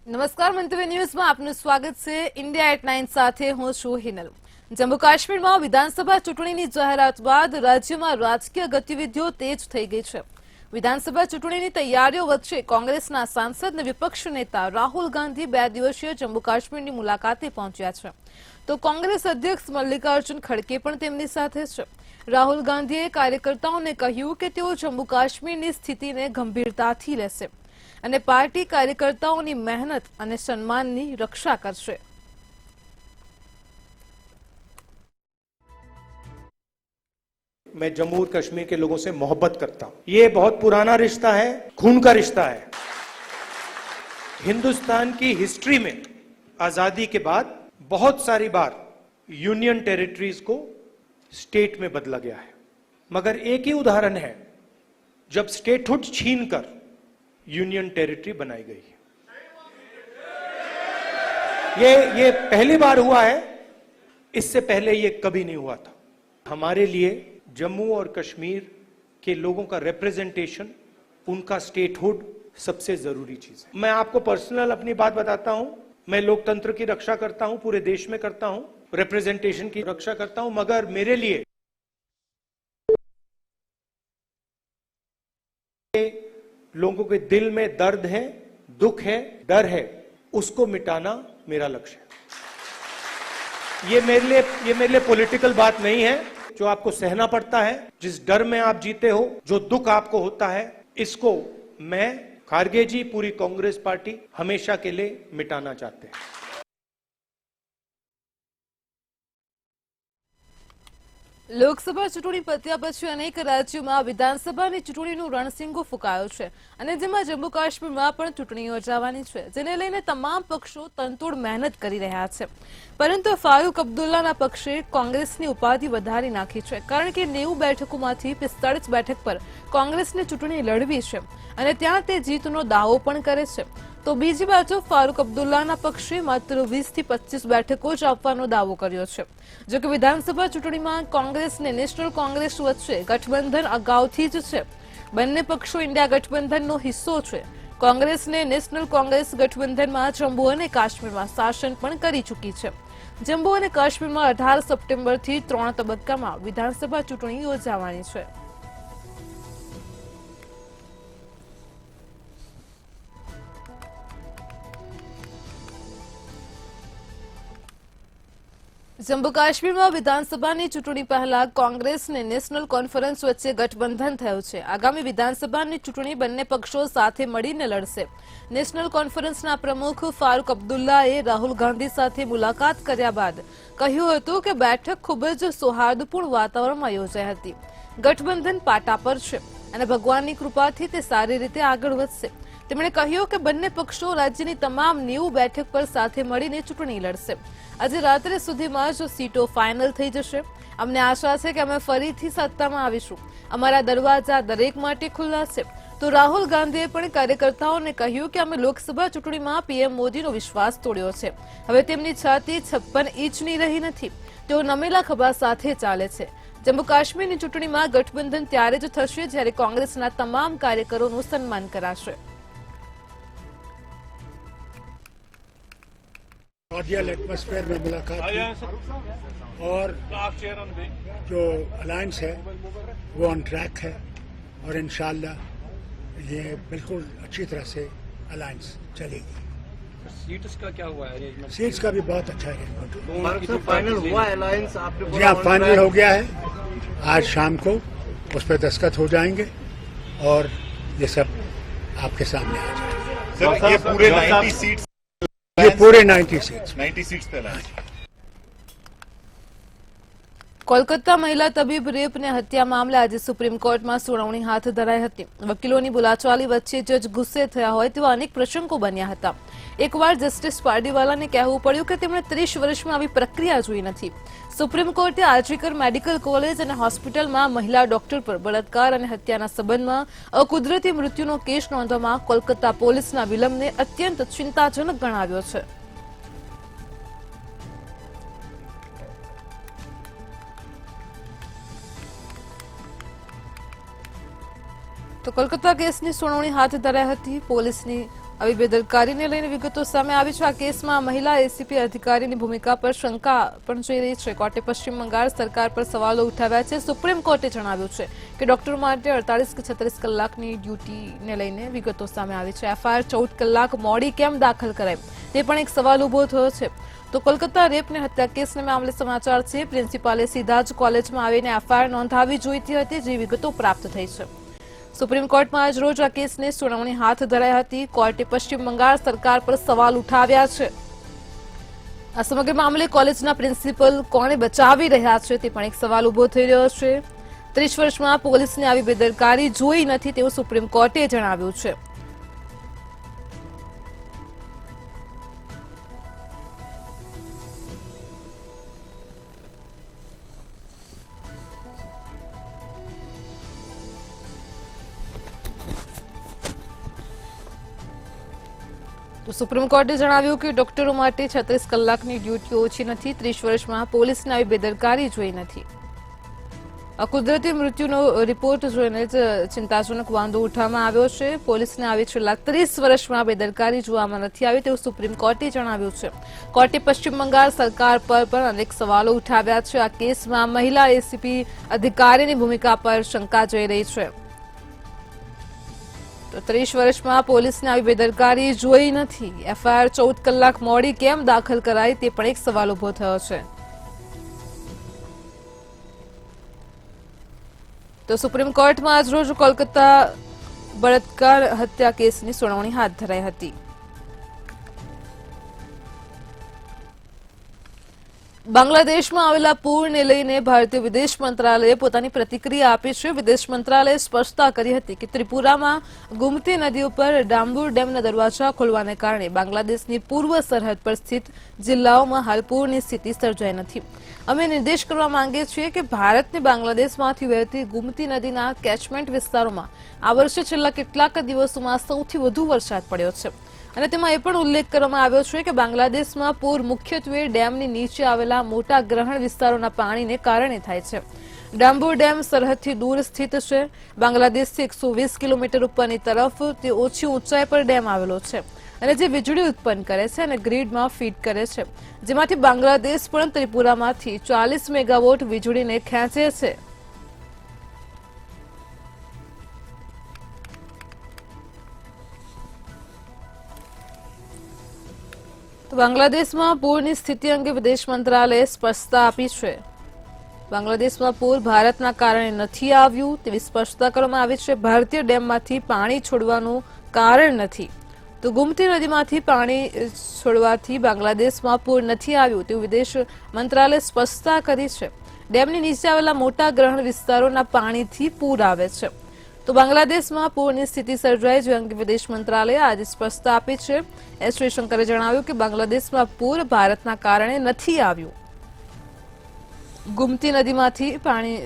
નમસ્કાર મંતવ્ય ન્યૂઝમાં આપનું સ્વાગત છે। ઇન્ડિયા એટ 9 સાથે હું છું હિનલ। જમ્મુ કાશ્મીરમાં વિધાનસભા ચૂંટણીની જાહેરાત બાદ રાજ્યમાં રાજકીય ગતિવિધિઓ તેજ થઈ ગઈ છે। વિધાનસભા ચૂંટણીની તૈયારીઓ વચ્ચે કોંગ્રેસના સાંસદ અને વિપક્ષ નેતા રાહુલ ગાંધી 2 દિવસીય જમ્મુ કાશ્મીરની મુલાકાતે પહોંચ્યા છે, તો કોંગ્રેસ અધ્યક્ષ મલ્લિકાર્જુન ખડગે પણ તેમની સાથે છે। રાહુલ ગાંધીએ કાર્યકર્તાઓને કહ્યું કે તેઓ જમ્મુ કાશ્મીરની સ્થિતિને ગંભીરતાથી લેશે અને પાર્ટી કાર્યકર્તાઓની મહેનત અને સન્માનની રક્ષા કરશે। मैं जम्मू और कश्मीर के लोगों से मोहब्बत करता हूं। ये बहुत पुराना रिश्ता है, खून का रिश्ता है। हिंदुस्तान की हिस्ट्री में आजादी के बाद बहुत सारी बार यूनियन टेरिटरीज को स्टेट में बदला गया है, मगर एक ही उदाहरण है जब स्टेटहुड छीनकर यूनियन टेरिटरी बनाई गई है। ये पहली बार हुआ है, इससे पहले ये कभी नहीं हुआ था। हमारे लिए जम्मू और कश्मीर के लोगों का रिप्रेजेंटेशन, उनका स्टेटहुड सबसे जरूरी चीज है। मैं आपको पर्सनल अपनी बात बताता हूं, मैं लोकतंत्र की रक्षा करता हूं, पूरे देश में करता हूं, रिप्रेजेंटेशन की रक्षा करता हूं, मगर मेरे लिए लोगों के दिल में दर्द है, दुख है, डर है, उसको मिटाना मेरा लक्ष्य है। ये मेरे लिए पॉलिटिकल बात नहीं है। जो आपको सहना पड़ता है, जिस डर में आप जीते हो, जो दुख आपको होता है, इसको मैं, खारगे जी, पूरी कांग्रेस पार्टी हमेशा के लिए मिटाना चाहते हैं। લોકસભા ચૂંટણી પત્યા પછી અનેક રાજ્યોમાં વિધાનસભાની ચૂંટણીનું રણસિંગો ફૂંકાયો છે અને જેમાં જમ્મુ કાશ્મીરમાં પણ ચૂંટણી યોજાવાની છે, જેને લઈને તમામ પક્ષો તનતોડ મહેનત કરી રહ્યા છે। પરંતુ ફારૂક અબ્દુલ્લાના પક્ષે કોંગ્રેસની ઉપાધિ વધારી નાખી છે, કારણ કે 90 બેઠકોમાંથી 45 બેઠક પર કોંગ્રેસને ચૂંટણી લડવી છે અને ત્યાં તે જીતનો દાવો પણ કરે છે। તો બીજી બાજુ ફારૂક અબ્દુલ્લાના પક્ષે માત્ર 20 થી 25 બેઠકો જ આપવાનો દાવો કર્યો છે। જો કે વિધાનસભા ચૂંટણીમાં કોંગ્રેસ અને નેશનલ કોંગ્રેસ વચ્ચે ગઠબંધન અગાઉથી જ છે। બંને પક્ષો ઇન્ડિયા ગઠબંધનનો હિસ્સો છે। કોંગ્રેસને નેશનલ કોંગ્રેસ ગઠબંધનમાં જમ્મુ અને કાશ્મીરમાં શાસન પણ કરી ચૂકી છે। જમ્મુ અને કાશ્મીરમાં 18 સપ્ટેમ્બરથી 3 તબક્કામાં વિધાનસભા ચૂંટણી યોજાવાની છે। જમ્મુ કાશ્મીરમાં વિધાનસભાની ચૂંટણી પહેલા કોંગ્રેસ અને નેશનલ કોન્ફરન્સ વચ્ચે ગઠબંધન થયું છે। આગામી વિધાનસભાની ચૂંટણી બંને પક્ષો સાથે મળીને લડશે। નેશનલ કોન્ફરન્સના પ્રમુખ ફારૂક અબ્દુલ્લાએ રાહુલ ગાંધી સાથે મુલાકાત કર્યા બાદ કહ્યું હતું કે બેઠક ખૂબ જ સૌહાર્દપૂર્ણ વાતાવરણમાં યોજાઈ હતી। ગઠબંધન પાટા પર છે અને ભગવાનની કૃપાથી તે સારી રીતે આગળ વધશે। તેમણે કહ્યું કે બંને પક્ષો રાજ્યની તમામ 90 બેઠક પર સાથે મળીને ચૂંટણી લડશે। આજે રાત્રે સુધીમાં જ સીટો ફાઇનલ થઈ જશે। અમને આશા છે કે અમે ફરીથી સત્તામાં આવીશું। અમારા દરવાજા દરેક માટે ખુલ્લા છે। તો રાહુલ ગાંધીએ પણ કાર્યકર્તાઓને કહ્યું કે અમે લોકસભા ચૂંટણીમાં પીએમ મોદીનો વિશ્વાસ તોડ્યો છે। હવે તેમની છાતી 56 ઇંચની રહી નથી। તેઓ નમેલા ખભા સાથે ચાલે છે। જમ્મુ કાશ્મીરની ચૂંટણીમાં ગઠબંધન ત્યારે જ થશે જ્યારે કોંગ્રેસના તમામ કાર્યકરોનું સન્માન કરાશે। कॉर्डियल एटमॉस्फेयर में मुलाकात की और जो अलायंस है वो ऑन ट्रैक है और इंशाल्लाह ये बिल्कुल अच्छी तरह से अलायंस चलेगी। सीट्स का क्या हुआ है? सीट्स का भी बहुत अच्छा अरेंजमेंट फाइनल हुआ अलायंस आपने? जी हाँ, फाइनल हो गया है। आज शाम को उस पर दस्तखत हो जाएंगे और ये सब आपके सामने आ जाएगा। सर, ये पूरे 90 सीट्स, ये पूरे 90 सीट्स पे लाए। કોલકાતા મહિલા તબીબ રેપ અને હત્યા મામલે આજે સુપ્રીમ કોર્ટમાં સુનાવણી હાથ ધરાઈ હતી। વકીલોની બોલાચાલી વચ્ચે જજ ગુસ્સે થયા હોય તેવા અનેક પ્રસંગો બન્યા હતા। એકવાર જસ્ટિસ પારડીવાલાને કહેવું પડ્યું કે તેમણે 30 વર્ષમાં આવી પ્રક્રિયા જોઈ નથી। સુપ્રીમ કોર્ટે આરજીકર મેડિકલ કોલેજ અને હોસ્પિટલમાં મહિલા ડોક્ટર પર બળાત્કાર અને હત્યાના સંબંધમાં અકુદરતી મૃત્યુનો કેસ નોંધવામાં કોલકાતા પોલીસના વિલંબને અત્યંત ચિંતાજનક ગણાવ્યો છે। તો કોલકાતા કેસની સુનાવણી હાથ ધરાઈ હતી। પોલીસની આવી બેદરકારીને લઈને વિગતો સામે આવી છે. આ કેસમાં મહિલા એસીપી અધિકારીની ભૂમિકા પર શંકા પણ જઈ રહી છે. કોર્ટે પશ્ચિમ બંગાળ સરકાર પર સવાલો ઉઠાવ્યા છે. સુપ્રીમ કોર્ટે જણાવ્યું છે કે ડોક્ટરો માટે 48 કે 36 કલાકની ડ્યુટીને લઈને વિગતો સામે આવી છે. એફઆઈઆર 14 કલાક મોડી કેમ દાખલ કરાઈ તે પણ એક સવાલ ઉભો થયો છે. તો કોલકાતા રેપ ને હત્યા કેસને મામલે સમાચાર છે. પ્રિન્સિપાલે સીધા જ કોલેજમાં આવીને એફઆઈઆર નોંધાવી જોઈતી હતી, જે વિગતો પ્રાપ્ત થઈ છે. સુપ્રીમ કોર્ટમાં આજ રોજ આ કેસની સુનાવણી હાથ ધરાઈ હતી. કોર્ટે પશ્ચિમ બંગાળ સરકાર પર સવાલ ઉઠાવ્યા છે. આ સમગ્ર મામલે કોલેજના પ્રિન્સિપલ કોને બચાવી રહ્યા છે તે પણ એક સવાલ ઉભો થઈ રહ્યો છે. 30 વર્ષમાં પોલીસને આવી બેદરકારી જોઈ નથી તેવું સુપ્રીમ કોર્ટે જણાવ્યું છે. તો સુપ્રીમ કોર્ટે જણાવ્યું કે ડોક્ટરો માટે 36 કલાકની ડ્યુટી ઓછી નથી. 30 વર્ષમાં પોલીસને આવી બેદરકારી જોઈ નથી. આ કુદરતી મૃત્યુનો રિપોર્ટ જોઈને જ ચિંતાજનક વાંધો ઉઠાવવામાં આવ્યો છે. પોલીસને આવી છેલ્લા 30 વર્ષમાં બેદરકારી જોવામાં નથી આવી તેવું સુપ્રીમ કોર્ટે જણાવ્યું છે. કોર્ટે પશ્ચિમ બંગાળ સરકાર પર પણ અનેક સવાલો ઉઠાવ્યા છે. આ કેસમાં મહિલા એસીપી અધિકારીની ભૂમિકા પર શંકા જઈ રહી છે. તો 30 વર્ષમાં પોલીસને આવી બેદરકારી જોઈ નથી. એફઆઈઆર 14 કલાક મોડી કેમ દાખલ કરાઈ તે પણ એક સવાલ ઉભો થયો છે. તો સુપ્રીમ કોર્ટમાં આજ રોજ કોલકાતા બળાત્કાર હત્યા કેસની સુનાવણી હાથ ધરાઈ હતી. બાંગ્લાદેશમાં આવેલા પૂરને લઈને ભારતીય વિદેશ મંત્રાલયે પોતાની પ્રતિક્રિયા આપી છે. વિદેશ મંત્રાલયે સ્પષ્ટતા કરી હતી કે ત્રિપુરામાં ગુમતી નદી ઉપર ડામ્બુર ડેમના દરવાજા ખોલવાને કારણે બાંગ્લાદેશની પૂર્વ સરહદ પર સ્થિત જિલ્લાઓમાં હાલ પૂરની સ્થિતિ સર્જાઈ નથી. અમે નિર્દેશ કરવા માંગીએ છીએ કે ભારતને બાંગ્લાદેશમાંથી વહેતી ગુમતી નદીના કેચમેન્ટ વિસ્તારોમાં આ વર્ષે છેલ્લા કેટલાક દિવસોમાં સૌથી વધુ વરસાદ પડ્યો છે. અને તેમાં એ પણ ઉલ્લેખ કરવામાં આવ્યો છે કે બાંગ્લાદેશમાં પૂર મુખ્યત્વે ડેમની નીચે આવેલા મોટા ગ્રહણ વિસ્તારોના પાણીને કારણે થાય છે. ડામ્બુર ડેમ સરહદથી દૂર સ્થિત છે. બાંગ્લાદેશથી 120 કિલોમીટર ઉપરની તરફ તે ઓછી ઊંચાઈ પર ડેમ આવેલો છે અને જે વીજળી ઉત્પન્ન કરે છે અને ગ્રીડમાં ફીડ કરે છે, જેમાંથી બાંગ્લાદેશ પણ ત્રિપુરામાંથી 40 મેગાવોટ વીજળીને ખેંચે છે. તો બાંગ્લાદેશમાં પૂરની સ્થિતિ અંગે વિદેશ મંત્રાલયે સ્પષ્ટતા આપી છે. બાંગ્લાદેશમાં પૂર ભારતના કારણે નથી આવ્યું તેવી સ્પષ્ટતા કરવામાં આવી છે. ભારતીય ડેમમાંથી પાણી છોડવાનું કારણ નથી. તો ગુમતી નદીમાંથી પાણી છોડવાથી બાંગ્લાદેશમાં પૂર નથી આવ્યું તેવું વિદેશ મંત્રાલયે સ્પષ્ટતા કરી છે. ડેમની નીચે આવેલા મોટા ગ્રહણ વિસ્તારોના પાણીથી પૂર આવે છે. તો બાંગ્લાદેશમાં પૂરની સ્થિતિ સર્જાઈ જે અંગે વિદેશ મંત્રાલયે આજે સ્પષ્ટતા આપી છે. એસ જયશંકરે જણાવ્યું કે બાંગ્લાદેશમાં પૂર ભારતના કારણે નથી આવ્યું. ગુમતી નદીમાંથી પાણી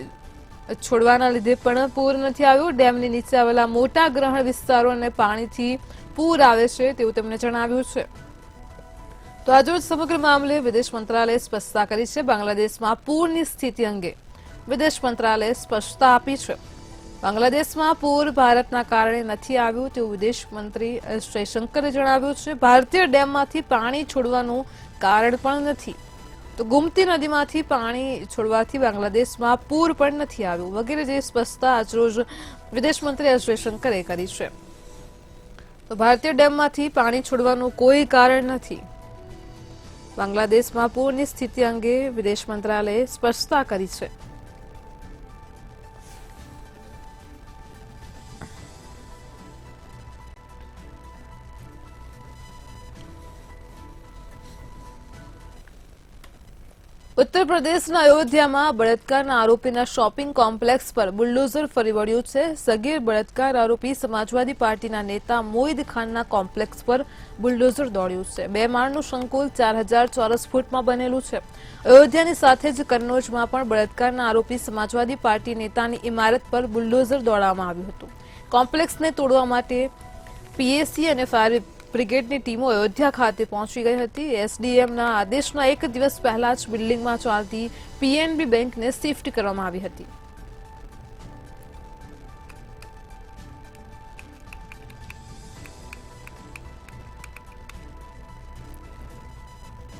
છોડવાના લીધે પણ પૂર નથી આવ્યું. ડેમની નીચે આવેલા મોટા ગ્રહણ વિસ્તારોને પાણીથી પૂર આવે છે તેવું તેમણે જણાવ્યું છે. તો આજે સમગ્ર મામલે વિદેશ મંત્રાલયે સ્પષ્ટતા કરી છે. બાંગ્લાદેશમાં પૂરની સ્થિતિ અંગે વિદેશ મંત્રાલયે સ્પષ્ટતા આપી છે. બાંગ્લાદેશમાં પૂર ભારતના કારણે નથી આવ્યું તેવું વિદેશ મંત્રી એસ જયશંકરે જણાવ્યું છે. ભારતીય ડેમમાંથી પાણી છોડવાનું કારણ પણ નથી. તો ગુમતી નદીમાંથી પાણી છોડવાથી બાંગ્લાદેશમાં પૂર પણ નથી આવ્યું વગેરે જે સ્પષ્ટતા આજરોજ વિદેશ મંત્રી એસ જયશંકરે કરી છે. તો ભારતીય ડેમમાંથી પાણી છોડવાનું કોઈ કારણ નથી. બાંગ્લાદેશમાં પૂરની સ્થિતિ અંગે વિદેશ મંત્રાલયે સ્પષ્ટતા કરી છે. ઉત્તર પ્રદેશના અયોધ્યામાં બળાત્કારના આરોપીના શોપિંગ કોમ્પ્લેક્સ પર બુલડોઝર ફરી વળ્યું છે. સગીર બળાત્કાર આરોપી સમાજવાદી પાર્ટીના નેતા મોઈદ ખાનના કોમ્પ્લેક્સ પર બુલડોઝર દોડ્યું છે. 2 માળનું સંકુલ 4000 ચોરસ ફૂટમાં બનેલું છે. અયોધ્યાની સાથે જ કન્નૌજમાં પણ બળાત્કારના આરોપી સમાજવાદી પાર્ટી નેતાની ઇમારત પર બુલડોઝર દોડાવવામાં આવ્યું હતું. કોમ્પ્લેક્સને તોડવા માટે પીએસી અને ફાયર બ્રિગેડની ટીમો અયોધ્યા ખાતે પહોંચી ગઈ હતી. એસડીએમના આદેશના 1 દિવસ પહેલા જ બિલ્ડિંગમાં ચાલતી પીએનબી બેંકને શિફ્ટ કરવામાં આવી હતી.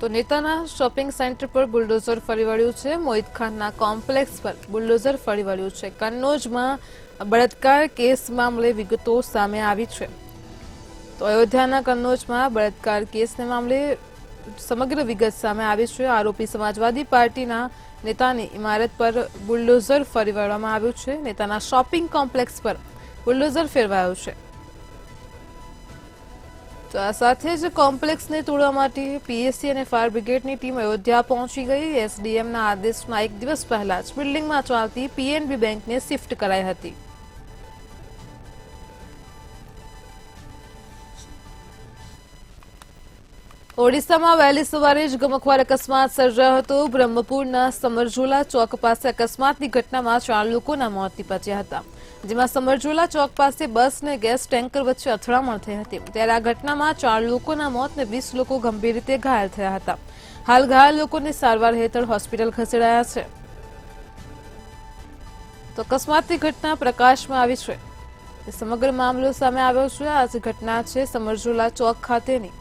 તો નેતાના શોપિંગ સેન્ટર પર બુલડોઝર ફરી વળ્યું છે. મોહિત ખાનના કોમ્પ્લેક્સ પર બુલડોઝર ફરી વળ્યું છે. કન્નોજમાં બળાત્કાર કેસ મામલે વિગતો સામે આવી છે. તો અયોધ્યાના કન્નોજમાં બળાત્કાર કેસને મામલે સમગ્ર વિગત સામે આવી છે. આરોપી સમાજવાદી પાર્ટીના નેતાની ઇમારત પર બુલડોઝર ફરી વળવામાં આવ્યું છે. નેતાના શોપિંગ કોમ્પ્લેક્સ પર બુલડોઝર ફેરવાયું છે. તો આ સાથે જ કોમ્પ્લેક્સને તોડવા માટે પીએસસી અને ફાયર બ્રિગેડની ટીમ અયોધ્યા પહોંચી ગઈ. એસડીએમના આદેશમાં એક દિવસ પહેલા જ બિલ્ડિંગમાં ચાલતી પીએનબી બેંકને શિફ્ટ કરાઈ હતી. ઓડિશામાં વહેલી સવારે જ ગમખ્વાર અકસ્માત સર્જાયો હતો. બ્રહ્મપુરના સમરઝોલા ચોક પાસે અકસ્માતની ઘટનામાં 4 લોકોના મોત નીપજ્યા હતા, જેમાં સમરઝોલા ચોક પાસે બસ અને ગેસ ટેન્કર વચ્ચે અથડામણ થઈ હતી. ત્યારે આ ઘટનામાં 4 લોકોના મોત અને 20 લોકો ગંભીર રીતે ઘાયલ થયા હતા. હાલ ઘાયલ લોકોને સારવાર હેઠળ હોસ્પિટલ ખસેડાયા છે. તો અકસ્માતની ઘટના પ્રકાશમાં આવી છે. સમગ્ર મામલો સામે આવ્યો છે. આ જ ઘટના છે સમરઝોલા ચોક ખાતેની,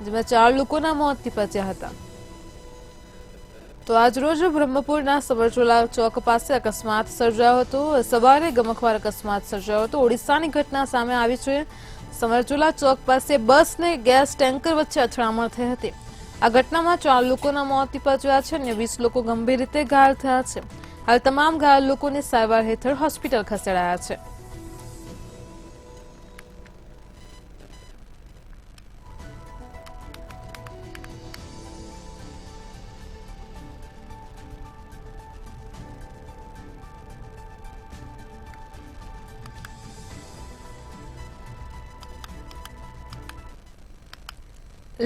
જેમાં 4 લોકોના મોત નીપજ્યા હતા. તો આજરોજ બ્રહ્મપુરના સમરઝોલા ચોક પાસે અકસ્માત સર્જાયો હતો. સવારે ગમખ્વાર અકસ્માત સર્જાયો હતો. ઓડિશાની ઘટના સામે આવી છે. સમરઝોલા ચોક પાસે બસ ને ગેસ ટેન્કર વચ્ચે અથડામણ થઈ હતી. આ ઘટનામાં 4 લોકોના મોત નીપજ્યા છે અને 20 લોકો ગંભીર રીતે ઘાયલ થયા છે. હાલ તમામ ઘાયલ લોકોને સારવાર હેઠળ હોસ્પિટલ ખસેડાયા છે.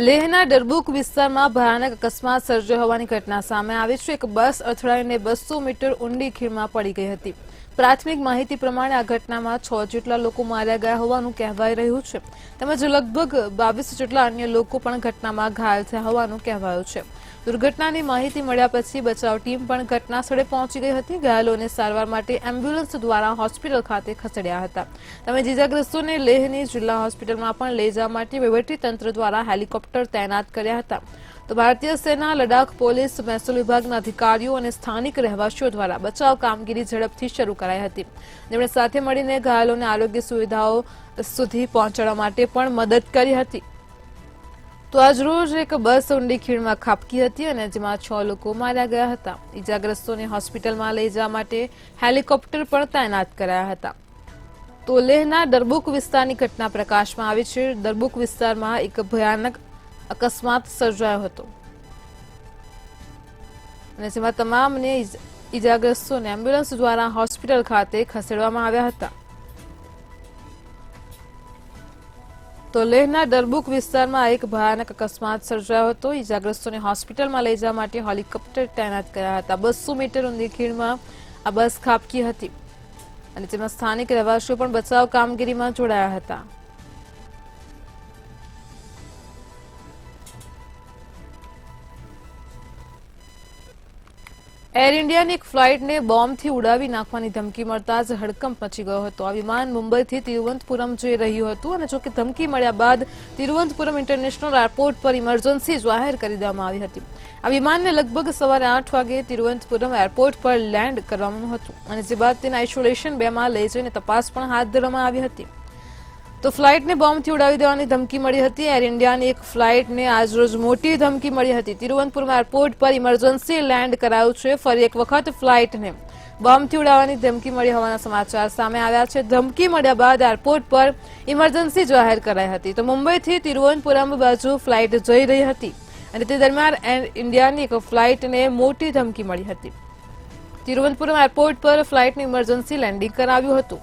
લેહના ડરબુક વિસ્તારમાં ભયાનક અકસ્માત સર્જાયો હોવાની ઘટના સામે આવી છે. એક બસ અથડાઈને 200 મીટર ઊંડી ખીણમાં પડી ગઈ હતી. પ્રાથમિક માહિતી પ્રમાણે આ ઘટનામાં 6 જેટલા લોકો માર્યા ગયા હોવાનું કહેવાઈ રહ્યું છે, તેમજ લગભગ 22 જેટલા અન્ય લોકો પણ ઘટનામાં ઘાયલ થયા હોવાનું કહેવાયું છે. દુર્ઘટનાની માહિતી મળ્યા પછી બચાવ ટીમ પણ ઘટના સ્થળે પહોંચી ગઈ હતી. ઘાયલોને સારવાર માટે એમ્બ્યુલન્સ દ્વારા હોસ્પિટલ ખાતે ખસેડ્યા હતા. તેમજ ઇજાગ્રસ્તોને લેહની જિલ્લા હોસ્પિટલમાં પણ લઈ જવા માટે વહીવટીતંત્ર દ્વારા હેલિકોપ્ટર તૈનાત કર્યા હતા. તો ભારતીય સેના, લડાખ પોલીસ, મહેસૂલ વિભાગના અધિકારીઓ અને સ્થાનિક રહેવાસીઓ દ્વારા બચાવ કામગીરી ઝડપથી શરૂ કરાઈ હતી. જેમણે સાથે મળીને ઘાયલોને આરોગ્ય સુવિધાઓ સુધી પહોંચાડવા માટે પણ મદદ કરી હતી. તો આજરોજ એક બસ ઊંડી ખીણમાં ખાબકી હતી અને જેમાં 6 લોકો માર્યા ગયા હતા. ઇજાગ્રસ્તોને હોસ્પિટલમાં લઈ જવા માટે હેલિકોપ્ટર પણ તૈનાત કરાયા હતા. તો લેહના દરબુક વિસ્તારની ઘટના પ્રકાશમાં આવી છે. દરબુક વિસ્તારમાં એક ભયાનક અકસ્માત સર્જાયો હતો અને જેમાં તમામને ઇજાગ્રસ્તોને એમ્બ્યુલન્સ દ્વારા હોસ્પિટલ ખાતે ખસેડવામાં આવ્યા હતા. તો લેહના ડરબુક વિસ્તારમાં એક ભયાનક અકસ્માત સર્જાયો હતો. ઇજાગ્રસ્તોને હોસ્પિટલમાં લઈ જવા માટે હેલિકોપ્ટર તૈનાત કર્યા હતા. 200 મીટર ઊંડી ખીણમાં આ બસ ખાબકી હતી અને તેમાં સ્થાનિક રહેવાસીઓ પણ બચાવ કામગીરીમાં જોડાયા હતા. એર ઇન્ડિયાની એક ફ્લાઇટને બોમ્બથી ઉડાવી નાખવાની ધમકી મળતા જ હડકંપ મચી ગયો હતો. આ વિમાન મુંબઈથી તિરુવનંતપુરમ જઈ રહ્યું હતું અને જોકે ધમકી મળ્યા બાદ તિરુવનંતપુરમ ઇન્ટરનેશનલ એરપોર્ટ પર ઇમરજન્સી જાહેર કરી દેવામાં આવી હતી. આ વિમાનને લગભગ સવારે 8 વાગે તિરુવનંતપુરમ એરપોર્ટ પર લેન્ડ કરવામાં હતું અને જે બાદ તેને આઇસોલેશન 2 માં લઈ જઈને તપાસ પણ હાથ ધરવામાં આવી હતી. તો ફ્લાઇટને બોમ્બથી ઉડાવી દેવાની ધમકી મળી હતી. એર ઇન્ડિયાની એક ફ્લાઇટને આજરોજ મોટી ધમકી મળી હતી. તિરુવનંતપુરમ એરપોર્ટ પર ઇમરજન્સી લેન્ડ કરાયું છે. ફરી એક વખત ફ્લાઇટને બોમ્બથી ઉડાવવાની ધમકી મળી હોવાના સમાચાર સામે આવ્યા છે. ધમકી મળ્યા બાદ એરપોર્ટ પર ઇમરજન્સી જાહેર કરાઈ હતી. તો મુંબઈથી તિરુવનંતપુરમ બાજુ ફ્લાઇટ જઈ રહી હતી અને તે દરમિયાન એર ઇન્ડિયાની એક ફ્લાઇટને મોટી ધમકી મળી હતી. તિરુવનંતપુરમ એરપોર્ટ પર ફ્લાઇટનું ઇમરજન્સી લેન્ડિંગ કરાવ્યું હતું.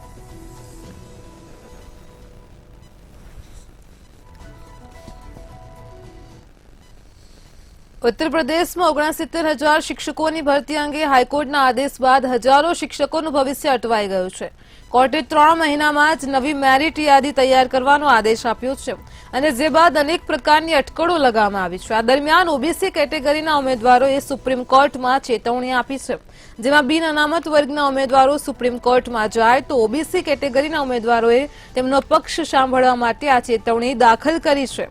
ઉત્તર પ્રદેશમાં 69,000 શિક્ષકોની ભરતી અંગે હાઈકોર્ટના આદેશ બાદ હજારો શિક્ષકોનું ભવિષ્ય અટવાઈ ગયું છે. કોર્ટે 3 મહિનામાં જ નવી મેરિટ યાદી તૈયાર કરવાનો આદેશ આપ્યો છે અને જે બાદ અનેક પ્રકારની અટકળો લગાવવામાં આવી છે. આ દરમિયાન ઓબીસી કેટેગરીના ઉમેદવારોએ સુપ્રીમ કોર્ટમાં ચેતવણી આપી છે. જેમાં બિન અનામત વર્ગના ઉમેદવારો સુપ્રીમ કોર્ટમાં જાય તો ઓબીસી કેટેગરીના ઉમેદવારોએ તેમનો પક્ષ સાંભળવા માટે આ ચેતવણી દાખલ કરી છે.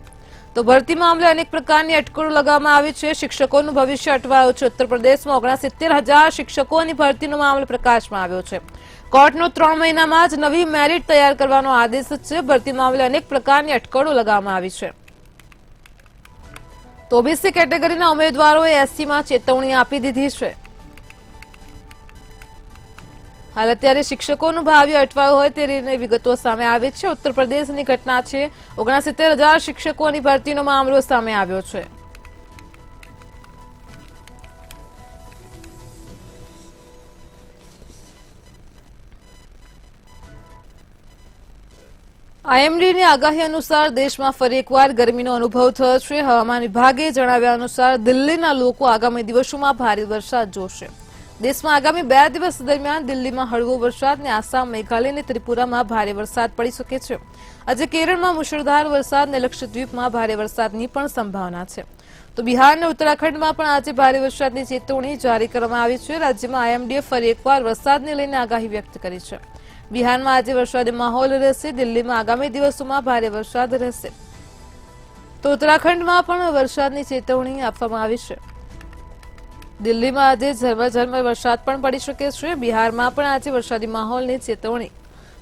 તો તો ભરતી મામલે અનેક પ્રકારની અટકળો લગાવવામાં આવી છે. શિક્ષકોનું ભવિષ્ય અટવાયું છે. ઉત્તર પ્રદેશમાં 69,000 શિક્ષકોની ભરતીનો મામલો પ્રકાશમાં આવ્યો છે. કોર્ટનો 3 મહિનામાં જ નવી મેરિટ તૈયાર કરવાનો આદેશ છે. ભરતી મામલે અનેક પ્રકારની અટકળો લગાવવામાં આવી છે. તો ઓબીસી કેટેગરીના ઉમેદવારોએ એસસીમાં ચેતવણી આપી દીધી છે. હાલ અત્યારે શિક્ષકોનું ભાવિ અટવાયું હોય તેની વિગતો સામે આવી છે. ઉત્તર પ્રદેશની ઘટના છે. 69,000 શિક્ષકોની ભરતીનો મામલો સામે આવ્યો છે. આઈએમડીની આગાહી અનુસાર દેશમાં ફરી એકવાર ગરમીનો અનુભવ થયો છે. હવામાન વિભાગે જણાવ્યા અનુસાર દિલ્હીના લોકો આગામી દિવસોમાં ભારે વરસાદ જોશે. દેશમાં આગામી 2 દિવસ દરમિયાન દિલ્હીમાં હળવો વરસાદ અને આસામ, મેઘાલય અને ત્રિપુરામાં ભારે વરસાદ પડી શકે છે. આજે કેરળમાં મુશળધાર વરસાદ અને લક્ષદ્વીપમાં ભારે વરસાદની પણ સંભાવના છે. તો બિહાર અને ઉત્તરાખંડમાં પણ આજે ભારે વરસાદની ચેતવણી જારી કરવામાં આવી છે. રાજ્યમાં આઈએમડીએ ફરી એકવાર વરસાદને લઈને આગાહી વ્યક્ત કરી છે. બિહારમાં આજે વરસાદી માહોલ રહેશે. દિલ્હીમાં આગામી દિવસોમાં ભારે વરસાદ રહેશે. તો ઉત્તરાખંડમાં પણ વરસાદની ચેતવણી આપવામાં આવી છે. દિલ્હીમાં આજે ઝરમર વરસાદ પણ પડી શકે છે. બિહારમાં પણ આજે વરસાદી માહોલની ચેતવણી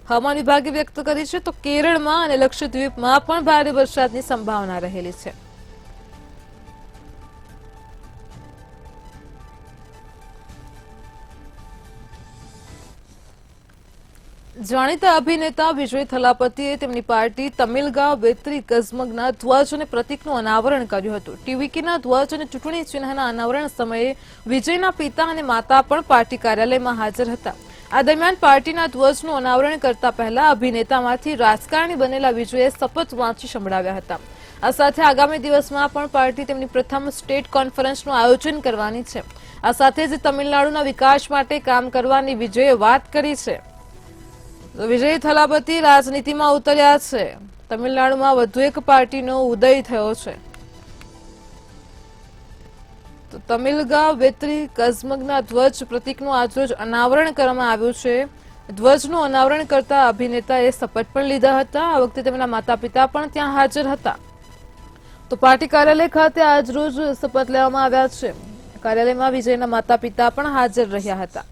હવામાન વિભાગે વ્યક્ત કરી છે. તો કેરળમાં અને લક્ષદ્વીપમાં પણ ભારે વરસાદની સંભાવના રહેલી છે. જાણીતા અભિનેતા વિજય થલાપતિએ તેમની પાર્ટી તમિલગાંવ વેત્રી કઝમગના ધ્વજ અને પ્રતીકનું અનાવરણ કર્યું હતું. ટીવીકેના ધ્વજ અને ચૂંટણી ચિહ્નના અનાવરણ સમયે વિજયના પિતા અને માતા પણ પાર્ટી કાર્યાલયમાં હાજર હતા. આ દરમિયાન પાર્ટીના ધ્વજનું અનાવરણ કરતા પહેલા અભિનેતામાંથી રાજકારણી બનેલા વિજયે શપથ વાંચી સંભળાવ્યા હતા. આ સાથે આગામી દિવસમાં પણ પાર્ટી તેમની પ્રથમ સ્ટેટ કોન્ફરન્સનું આયોજન કરવાની છે. આ સાથે જ તમિલનાડુના વિકાસ માટે કામ કરવાની વિજયે વાત કરી છે. વિજય થલાપતિ રાજનીતિમાં ઉતર્યા છે. તમિલનાડુમાં વધુ એક પાર્ટીનો ઉદય થયો છે. તો તમિલગાંવ વેત્રી કઝમગના ધ્વજ પ્રતીકનું આજરોજ અનાવરણ કરવામાં આવ્યું છે. ધ્વજનું અનાવરણ કરતા અભિનેતાએ શપથ પણ લીધા હતા. આ વખતે તેમના માતા પિતા પણ ત્યાં હાજર હતા. તો પાર્ટી કાર્યાલય ખાતે આજરોજ શપથ લેવામાં આવ્યા છે. કાર્યાલયમાં વિજયના માતા પિતા પણ હાજર રહ્યા હતા.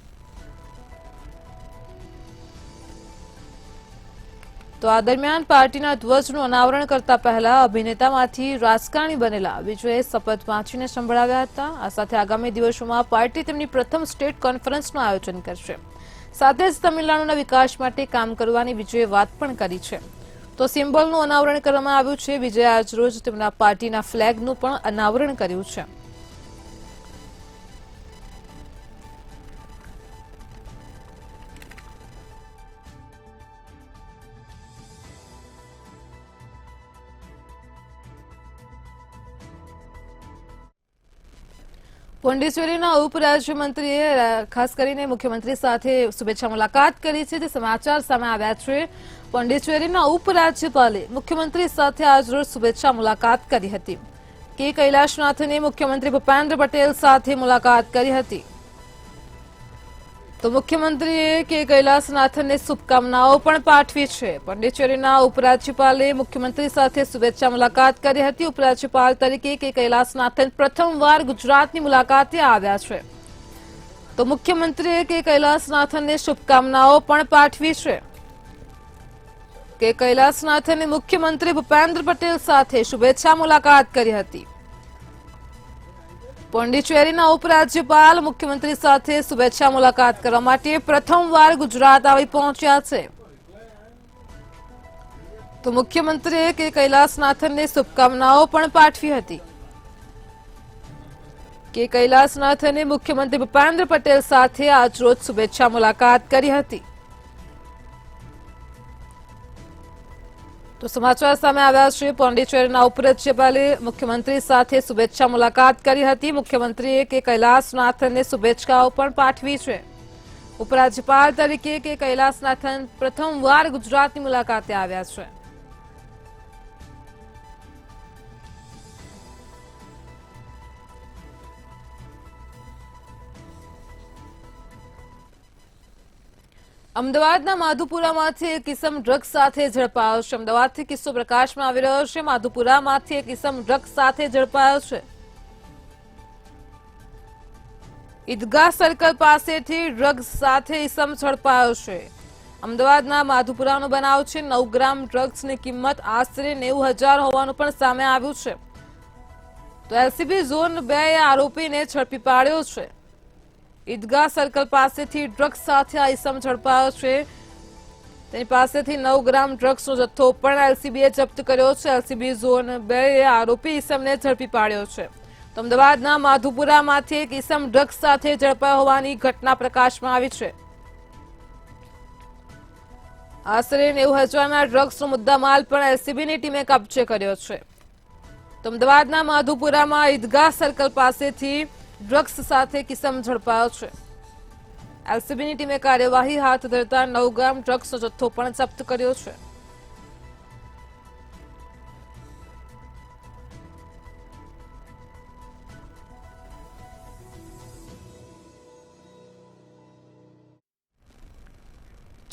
તો આ દરમિયાન પાર્ટીના ધ્વજનું અનાવરણ કરતા પહેલા અભિનેતામાંથી રાજકારણી બનેલા વિજયે શપથ વાંચીને સંભળાવ્યા હતા. આ સાથે આગામી દિવસોમાં પાર્ટી તેમની પ્રથમ સ્ટેટ કોન્ફરન્સનું આયોજન કરશે. સાથે જ તમિલનાડુના વિકાસ માટે કામ કરવાની વિજયે વાત પણ કરી છે. તો સિમ્બોલનું અનાવરણ કરવામાં આવ્યું છે. વિજયે આજરોજ તેમના પાર્ટીના ફ્લેગનું પણ અનાવરણ કર્યું છે. પોંડિચેરીના ઉપરાજ્યમંત્રીએ ખાસ કરીને મુખ્યમંત્રી સાથે શુભેચ્છા મુલાકાત કરી છે. જે સમાચાર સામે આવ્યા છે. પોંડિચેરીના ઉપરાજ્યપાલે મુખ્યમંત્રી સાથે આજરોજ શુભેચ્છા મુલાકાત કરી હતી. કે કૈલાશનાથને મુખ્યમંત્રી ભૂપેન્દ્ર પટેલ સાથે મુલાકાત કરી હતી. તો મુખ્યમંત્રીએ કે કૈલાસનાથનને શુભકામનાઓ પણ પાઠવી છે. પોંડિચેરીના ઉપરાજ્યપાલે મુખ્યમંત્રી સાથે શુભેચ્છા મુલાકાત કરી હતી. ઉપરાજ્યપાલ તરીકે કે કૈલાસનાથન પ્રથમવાર ગુજરાતની મુલાકાતે આવ્યા છે. તો મુખ્યમંત્રીએ કે કૈલાસનાથનને શુભકામનાઓ પણ પાઠવી છે. કે કૈલાસનાથને મુખ્યમંત્રી ભૂપેન્દ્ર પટેલ સાથે શુભેચ્છા મુલાકાત કરી હતી. પોંડિચેરીના ઉપરાજ્યપાલ મુખ્યમંત્રી સાથે શુભેચ્છા મુલાકાત કરવા માટે પ્રથમવાર ગુજરાત આવી પહોંચ્યા છે. તો મુખ્યમંત્રીએ કે કૈલાસનાથનને શુભકામનાઓ પણ પાઠવી હતી. કે કૈલાસનાથને મુખ્યમંત્રી ભૂપેન્દ્ર પટેલ સાથે આજરોજ શુભેચ્છા મુલાકાત કરી હતી. તો સમાચાર સામે આવ્યા છે. પોંડિચેરીના ઉપરાજ્યપાલે મુખ્યમંત્રી સાથે શુભેચ્છા મુલાકાત કરી હતી. મુખ્યમંત્રીએ કે કૈલાસનાથનને શુભેચ્છાઓ પણ પાઠવી છે. ઉપરાજ્યપાલ તરીકે કે કૈલાસનાથન પ્રથમવાર ગુજરાતની મુલાકાતે આવ્યા છે. અમદાવાદના માધુપુરામાંથી એક ઇસમ ડ્રગ્સ સાથે ઝડપાયો છે. અમદાવાદથી કિસ્સો પ્રકાશમાં આવી રહ્યો છે. માધુપુરામાંથી એક ઇસમ ડ્રગ્સ સાથે ઝડપાયો છે. ઈદગાહ સર્કલ પાસેથી ડ્રગ્સ સાથે ઇસમ ઝડપાયો છે. અમદાવાદના માધુપુરાનો બનાવ છે. 9 ગ્રામ ડ્રગ્સની કિંમત આશરે 90,000 હોવાનું પણ સામે આવ્યું છે. તો એલસીબી ઝોન 2 એ આરોપીને ઝડપી પાડ્યો છે. ઈદગાહ સર્કલ પાસેથી ડ્રગ્સ સાથે આ ઇસમ ઝડપાયો છે. તેની પાસેથી 9 ગ્રામ ડ્રગ્સનો જથ્થો પણ એલસીબીએ જપ્ત કર્યો છે. એલસીબી ઝોન 2 એ આરોપી ઇસમને ઝડપી પાડ્યો છે. તો અમદાવાદના માધુપુરામાંથી એક ઇસમ ડ્રગ્સ સાથે ઝડપાયો હોવાની ઘટના પ્રકાશમાં આવી છે. આશરે 90,000ના ડ્રગ્સનો મુદ્દામાલ પણ એલસીબીની ટીમે કબજે કર્યો છે. તો અમદાવાદના માધુપુરામાં ઈદગાહ સર્કલ પાસેથી ડ્રગ્સ સાથે કિસમ ઝડપાયો છે. એલસીબીની ટીમે કાર્યવાહી હાથ ધરતા 9 ગ્રામ ડ્રગ્સનો જથ્થો પણ જપ્ત કર્યો છે.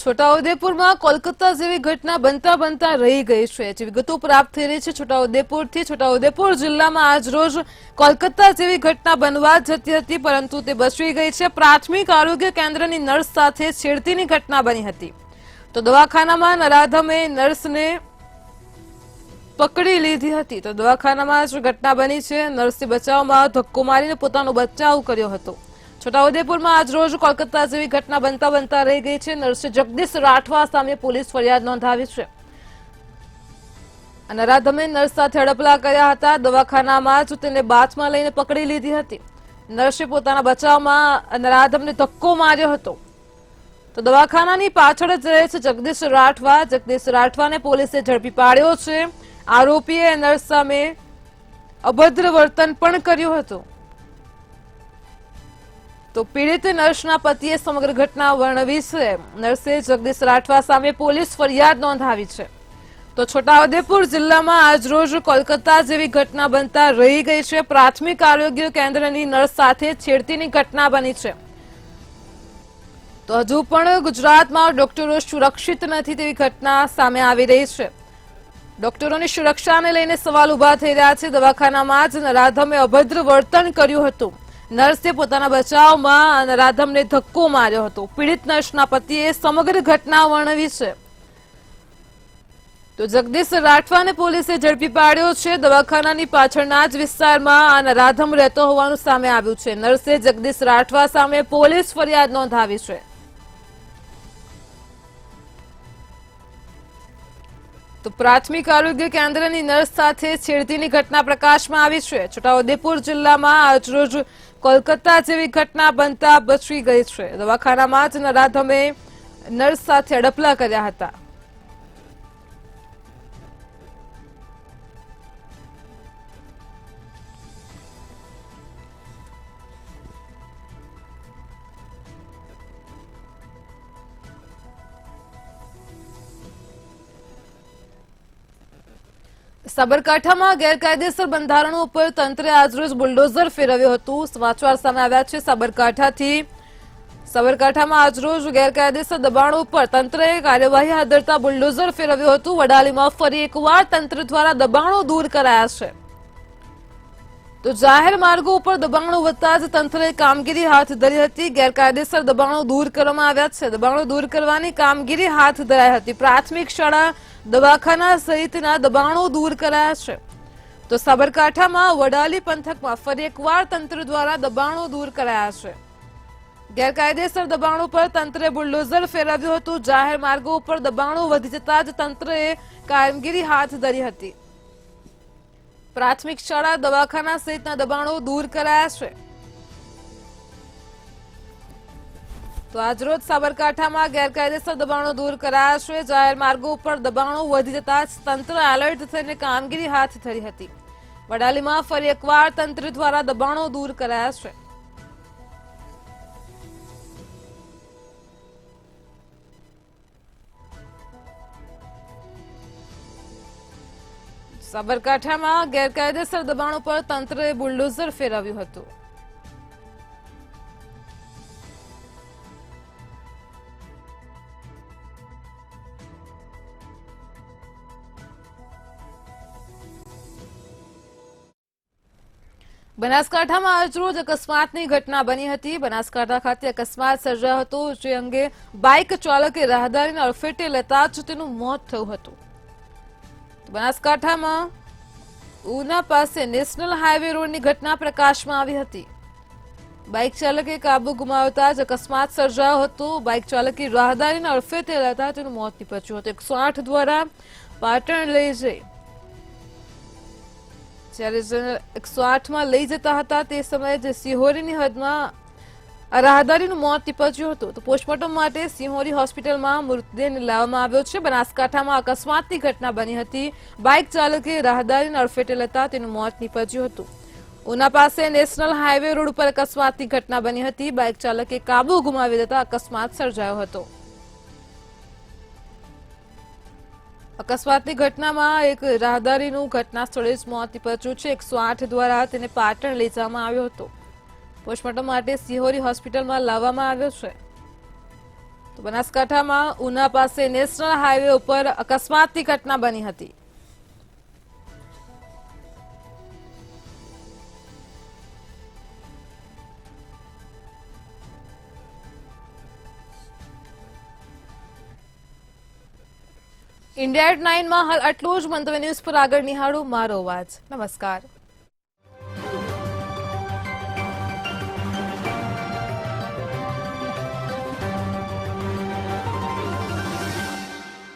છોટાઉદેપુરમાં કોલકાતા જેવી ઘટના બનતા રહી ગઈ છે. જે વિગતો પ્રાપ્ત થઈ રહી છે છોટાઉદેપુરથી. છોટાઉદેપુર જિલ્લામાં આજ રોજ કોલકાતા જેવી ઘટના બનવા જતી હતી, પરંતુ તે બચી ગઈ છે. પ્રાથમિક આરોગ્ય કેન્દ્રની નર્સ સાથે છેડતીની ઘટના બની હતી. તો દવાખાનામાં નરાધમે નર્સને પકડી લીધી હતી. તો દવાખાનામાં જ ઘટના બની છે. નર્સે બચાવમાં ધક્કો મારીને પોતાનો બચાવ કર્યો હતો. છોટાઉદેપુરમાં આજ રોજ કોલકાતા જેવી ઘટના બનતા રહી ગઈ છે. નર્સે જગદીશ રાઠવા સામે પોલીસ ફરિયાદ નોંધાવી છે. નરાધમે નર્સ સાથે હડપલા કર્યા હતા. દવાખાનામાં જ તેને બાથમાં લઈને પકડી લીધી હતી. નર્સે પોતાના બચાવમાં નરાધમને ધક્કો માર્યો હતો. તો દવાખાનાની પાછળ જ રહે છે જગદીશ રાઠવા. જગદીશ રાઠવાને પોલીસે ઝડપી પાડ્યો છે. આરોપીએ નર્સ સામે અભદ્ર વર્તન પણ કર્યું હતું. તો પીડિત નર્સના પતિએ સમગ્ર ઘટના વર્ણવી છે. નર્સે જગદીશ રાઠવા સામે પોલીસ ફરિયાદ નોંધાવી છે. તો છોટાઉદેપુર જિલ્લામાં આજરોજ કોલકાતા જેવી ઘટના બનતા રહી ગઈ છે. પ્રાથમિક આરોગ્ય કેન્દ્રની નર્સ સાથે છેડતીની ઘટના બની છે. તો હજુ પણ ગુજરાતમાં ડોક્ટરો સુરક્ષિત નથી તેવી ઘટના સામે આવી રહી છે. ડોક્ટરોની સુરક્ષાને લઈને સવાલ ઉભા થઈ રહ્યા છે. દવાખાનામાં જ નરાધમે અભદ્ર વર્તન કર્યું હતું. નર્સે પોતાના બચાવમાં નરાધમને ધક્કો માર્યો હતો. પીડિત નર્સના પતિએ સમગ્ર ઘટના વર્ણવી છે. તો જગદીશ રાઠવાને પોલીસે ઝડપી પાડ્યો છે. દવાખાનાની પાછળના જ વિસ્તારમાં નરાધમ રહેતો હોવાનું સામે આવ્યું છે. નર્સે જગદીશ રાઠવા સામે પોલીસ ફરિયાદ નોંધાવી છે. તો પ્રાથમિક આરોગ્ય કેન્દ્રની નર્સ સાથે છેડતીની ઘટના પ્રકાશમાં આવી છે. છોટાઉદેપુર જિલ્લામાં આજરોજ કોલકાતા જેવી ઘટના બનતા બચી ગઈ છે. દવાખાનામાં જ નરાધમે નર્સ સાથે હડપલા કર્યા હતા. સાબરકાંઠામાં ગેરકાયદેસર બંધારણો ઉપર તંત્રે આજરોજ બુલડોઝર ફેરવ્યું હતું. સમાચાર સામે આવ્યા છે સાબરકાંઠામાં આજરોજ ગેરકાયદેસર દબાણો ઉપર તંત્રએ કાર્યવાહી હાથ ધરતા બુલડોઝર ફેરવ્યું હતું. વડાલીમાં ફરી એકવાર તંત્ર દ્વારા દબાણો દૂર કરાયા છે. તો જાહેર માર્ગો ઉપર દબાણો વધતા જ તંત્રએ કામગીરી હાથ ધરી હતી. ગેરકાયદેસર દબાણો દૂર કરવામાં આવ્યા છે. દબાણો દૂર કરવાની કામગીરી હાથ ધરાઈ હતી. પ્રાથમિક શાળા, દવાખાના સહિતના દબાણો દૂર કરાયા છે. તો સાબરકાંઠામાં વડાલી પંથકમાં ફરી એકવાર તંત્ર દ્વારા દબાણો દૂર કરાયા છે. ગેરકાયદેસર દબાણો પર તંત્રે બુલડોઝર ફેરવ્યું હતું. જાહેર માર્ગો ઉપર દબાણો વધી જતા જ તંત્રએ કામગીરી હાથ ધરી હતી. પ્રાથમિક શાળા, દવાખાના સહિતના દબાણો દૂર કરાયા છે. તો આજરોજ સાબરકાંઠામાં ગેરકાયદેસર દબાણો દૂર કરાયા છે. જાહેર માર્ગો ઉપર દબાણો વધી જતા જ તંત્ર એલર્ટ થઈને કામગીરી હાથ ધરી હતી. વડાલીમાં ફરી એકવાર તંત્ર દ્વારા દબાણો દૂર કરાયા છે. સાબરકાંઠામાં ગેરકાયદેસર દબાણો પર તંત્રએ બુલડોઝર ફેરવ્યું હતું. બનાસકાંઠામાં આજરોજ અકસ્માતની ઘટના બની હતી. બનાસકાંઠા ખાતે અકસ્માત સર્જાયો હતો, જે અંગે બાઇક ચાલકે રાહદારીને અડફેટે લેતા જ તેનું મોત થયું હતું. બનાસકાંઠામાં ઉના પાસે નેશનલ હાઈવે રોડની ઘટના પ્રકાશમાં આવી હતી. બાઇક ચાલકે કાબુ ગુમાવતા જ અકસ્માત સર્જાયો હતો. બાઇક ચાલકે રાહદારીને અડફેટે લેતા તેનું મોત નીપજ્યું હતું. 108 દ્વારા પાટણ લઈ જઈ જ્યારે 108માં લઈ જતા હતા તે સમયે જે સિહોરીની હદમાં રાહદારીનું મોત નીપજ્યું હતું. તો પોસ્ટમોર્ટમ માટે સિહોરી હોસ્પિટલમાં મૃતદેહને લાવવામાં આવ્યો છે. બનાસકાંઠામાં અકસ્માતની ઘટના બની હતી. બાઇક ચાલકે રાહદારીને અડફેટે લેતા તેનું મોત નીપજ્યું હતું. ઉના પાસે નેશનલ હાઈવે રોડ ઉપર અકસ્માતની ઘટના બની હતી. બાઇક ચાલકે કાબુ ગુમાવી દેતા અકસ્માત સર્જાયો હતો. અકસ્માતની ઘટનામાં એક રાહદારીનું ઘટના સ્થળે જ મોત નીપજ્યું છે. 108 દ્વારા તેને પાટણ લઈ જવામાં આવ્યો હતો. પોસ્ટમોર્ટમ માટે સિહોરી હોસ્પિટલમાં લાવવામાં આવ્યો છે. તો બનાસકાંઠામાં ઉના પાસે નેશનલ હાઈવે ઉપર અકસ્માતની ઘટના બની હતી. ઇન્ડિયા એટ 9 માં હાલ આટલું જ. મંતવ્ય ન્યૂઝ પર આગળ નિહાળો મારો અવાજ. નમસ્કાર.